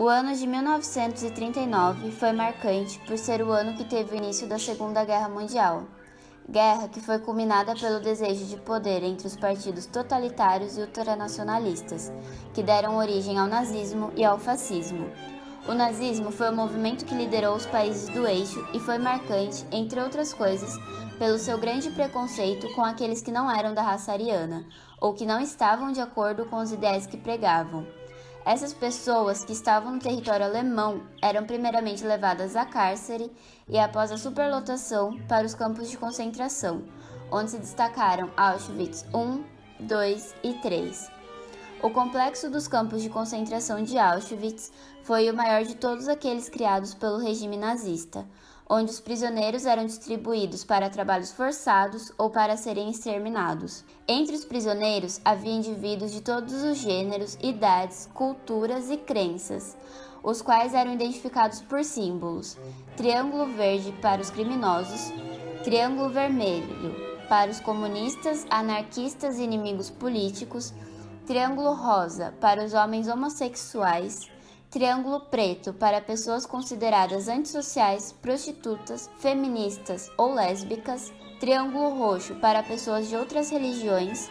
O ano de 1939 foi marcante por ser o ano que teve o início da Segunda Guerra Mundial, guerra que foi culminada pelo desejo de poder entre os partidos totalitários e ultranacionalistas, que deram origem ao nazismo e ao fascismo. O nazismo foi o movimento que liderou os países do eixo e foi marcante, entre outras coisas, pelo seu grande preconceito com aqueles que não eram da raça ariana, ou que não estavam de acordo com os ideais que pregavam. Essas pessoas que estavam no território alemão eram primeiramente levadas a cárcere e, após a superlotação, para os campos de concentração, onde se destacaram Auschwitz I, II e III. O complexo dos campos de concentração de Auschwitz foi o maior de todos aqueles criados pelo regime nazista, onde os prisioneiros eram distribuídos para trabalhos forçados ou para serem exterminados. Entre os prisioneiros havia indivíduos de todos os gêneros, idades, culturas e crenças, os quais eram identificados por símbolos: triângulo verde para os criminosos, triângulo vermelho para os comunistas, anarquistas e inimigos políticos, triângulo rosa para os homens homossexuais, triângulo preto para pessoas consideradas antissociais, prostitutas, feministas ou lésbicas, triângulo roxo para pessoas de outras religiões,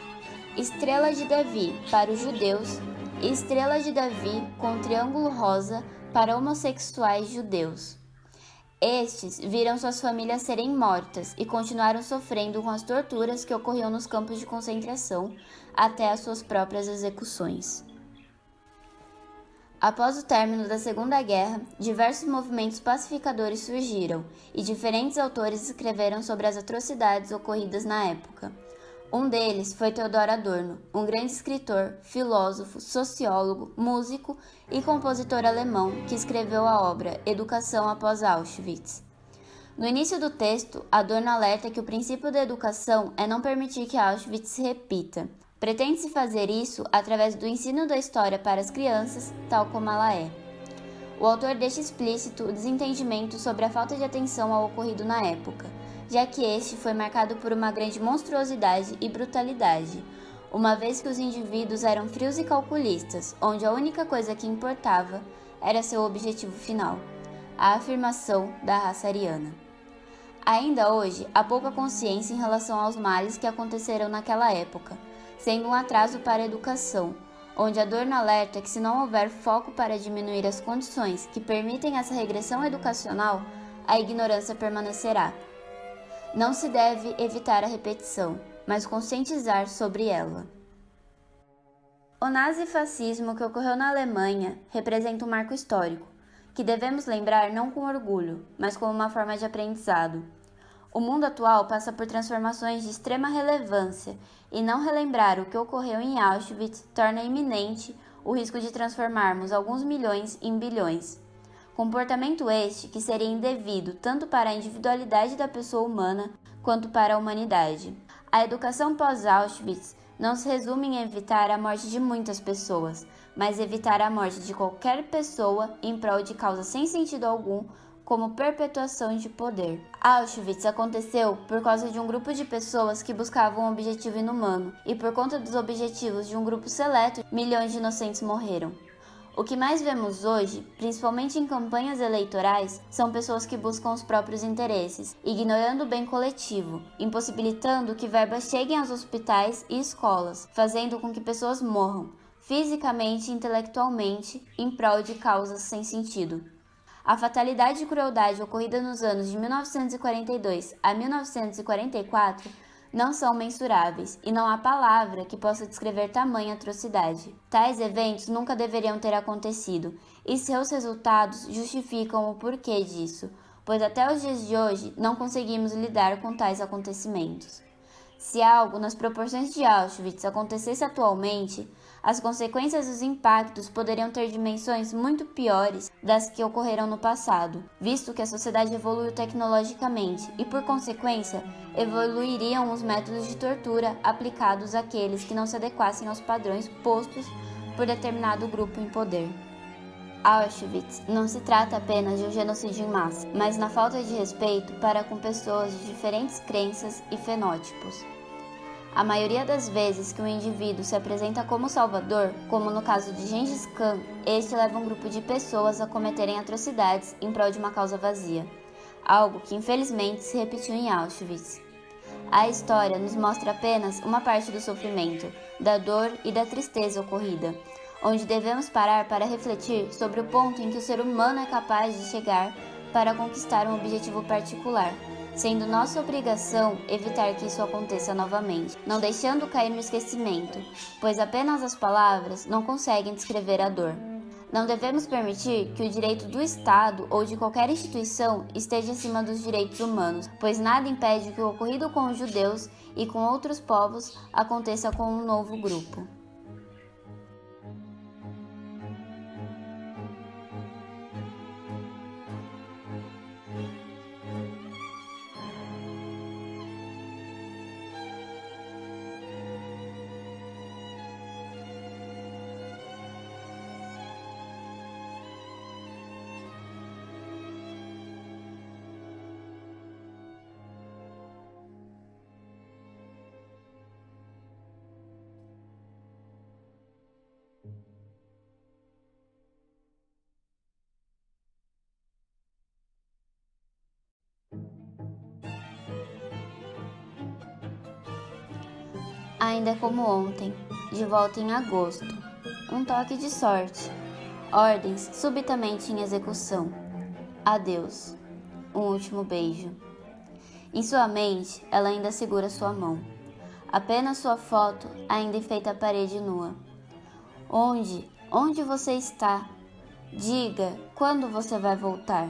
estrela de Davi para os judeus e estrela de Davi com triângulo rosa para homossexuais judeus. Estes viram suas famílias serem mortas e continuaram sofrendo com as torturas que ocorriam nos campos de concentração até as suas próprias execuções. Após o término da Segunda Guerra, diversos movimentos pacificadores surgiram e diferentes autores escreveram sobre as atrocidades ocorridas na época. Um deles foi Theodor Adorno, um grande escritor, filósofo, sociólogo, músico e compositor alemão que escreveu a obra Educação após Auschwitz. No início do texto, Adorno alerta que o princípio da educação é não permitir que Auschwitz se repita. Pretende-se fazer isso através do ensino da história para as crianças, tal como ela é. O autor deixa explícito o desentendimento sobre a falta de atenção ao ocorrido na época, já que este foi marcado por uma grande monstruosidade e brutalidade, uma vez que os indivíduos eram frios e calculistas, onde a única coisa que importava era seu objetivo final, a afirmação da raça ariana. Ainda hoje, há pouca consciência em relação aos males que aconteceram naquela época, sendo um atraso para a educação, onde Adorno alerta que se não houver foco para diminuir as condições que permitem essa regressão educacional, a ignorância permanecerá. Não se deve evitar a repetição, mas conscientizar sobre ela. O nazifascismo que ocorreu na Alemanha representa um marco histórico, que devemos lembrar não com orgulho, mas como uma forma de aprendizado. O mundo atual passa por transformações de extrema relevância e não relembrar o que ocorreu em Auschwitz torna iminente o risco de transformarmos alguns milhões em bilhões. Comportamento este que seria indevido tanto para a individualidade da pessoa humana quanto para a humanidade. A educação pós-Auschwitz não se resume em evitar a morte de muitas pessoas, mas evitar a morte de qualquer pessoa em prol de causa sem sentido algum, como perpetuação de poder. Auschwitz aconteceu por causa de um grupo de pessoas que buscavam um objetivo inumano, e por conta dos objetivos de um grupo seleto, milhões de inocentes morreram. O que mais vemos hoje, principalmente em campanhas eleitorais, são pessoas que buscam os próprios interesses, ignorando o bem coletivo, impossibilitando que verbas cheguem aos hospitais e escolas, fazendo com que pessoas morram, fisicamente e intelectualmente, em prol de causas sem sentido. A fatalidade e crueldade ocorrida nos anos de 1942 a 1944 não são mensuráveis e não há palavra que possa descrever tamanha atrocidade. Tais eventos nunca deveriam ter acontecido e seus resultados justificam o porquê disso, pois até os dias de hoje não conseguimos lidar com tais acontecimentos. Se algo nas proporções de Auschwitz acontecesse atualmente, as consequências e os impactos poderiam ter dimensões muito piores das que ocorreram no passado, visto que a sociedade evoluiu tecnologicamente e, por consequência, evoluiriam os métodos de tortura aplicados àqueles que não se adequassem aos padrões postos por determinado grupo em poder. Auschwitz não se trata apenas de um genocídio em massa, mas na falta de respeito para com pessoas de diferentes crenças e fenótipos. A maioria das vezes que um indivíduo se apresenta como salvador, como no caso de Gengis Khan, este leva um grupo de pessoas a cometerem atrocidades em prol de uma causa vazia, algo que infelizmente se repetiu em Auschwitz. A história nos mostra apenas uma parte do sofrimento, da dor e da tristeza ocorrida, onde devemos parar para refletir sobre o ponto em que o ser humano é capaz de chegar para conquistar um objetivo particular, sendo nossa obrigação evitar que isso aconteça novamente, não deixando cair no esquecimento, pois apenas as palavras não conseguem descrever a dor. Não devemos permitir que o direito do Estado ou de qualquer instituição esteja acima dos direitos humanos, pois nada impede que o ocorrido com os judeus e com outros povos aconteça com um novo grupo. Ainda é como ontem, de volta em agosto. Um toque de sorte. Ordens subitamente em execução. Adeus. Um último beijo. Em sua mente, ela ainda segura sua mão. Apenas sua foto ainda enfeita a parede nua. Onde você está? Diga, quando você vai voltar?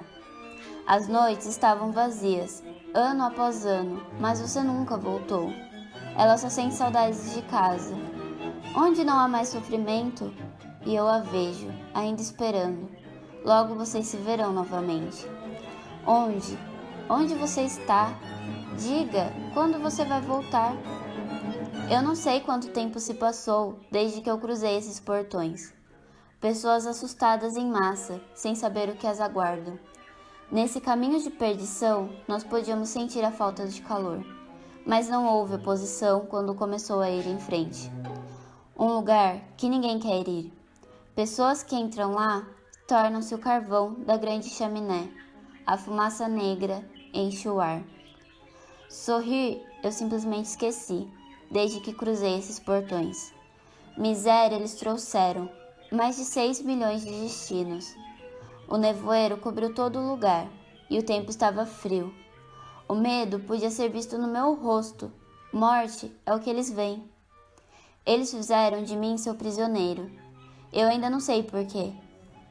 As noites estavam vazias, ano após ano, mas você nunca voltou. Ela só sente saudades de casa, onde não há mais sofrimento, e eu a vejo, ainda esperando. Logo vocês se verão novamente. Onde você está? Diga, quando você vai voltar? Eu não sei quanto tempo se passou desde que eu cruzei esses portões. Pessoas assustadas em massa, sem saber o que as aguarda. Nesse caminho de perdição, nós podíamos sentir a falta de calor. Mas não houve oposição quando começou a ir em frente. Um lugar que ninguém quer ir. Pessoas que entram lá tornam-se o carvão da grande chaminé. A fumaça negra enche o ar. Sorrir eu simplesmente esqueci, desde que cruzei esses portões. Miséria eles trouxeram, mais de 6 milhões de destinos. O nevoeiro cobriu todo o lugar, e o tempo estava frio. O medo podia ser visto no meu rosto. Morte é o que eles veem. Eles fizeram de mim seu prisioneiro. Eu ainda não sei porquê.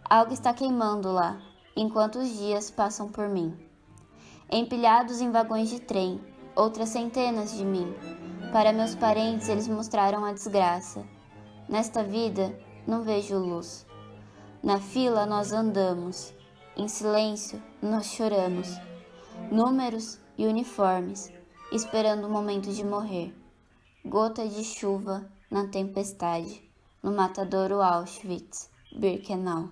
Algo está queimando lá, enquanto os dias passam por mim. Empilhados em vagões de trem, outras centenas de mim. Para meus parentes eles mostraram a desgraça. Nesta vida não vejo luz. Na fila nós andamos. Em silêncio nós choramos. Números e uniformes, esperando o momento de morrer. Gota de chuva na tempestade, no matadouro Auschwitz, Birkenau.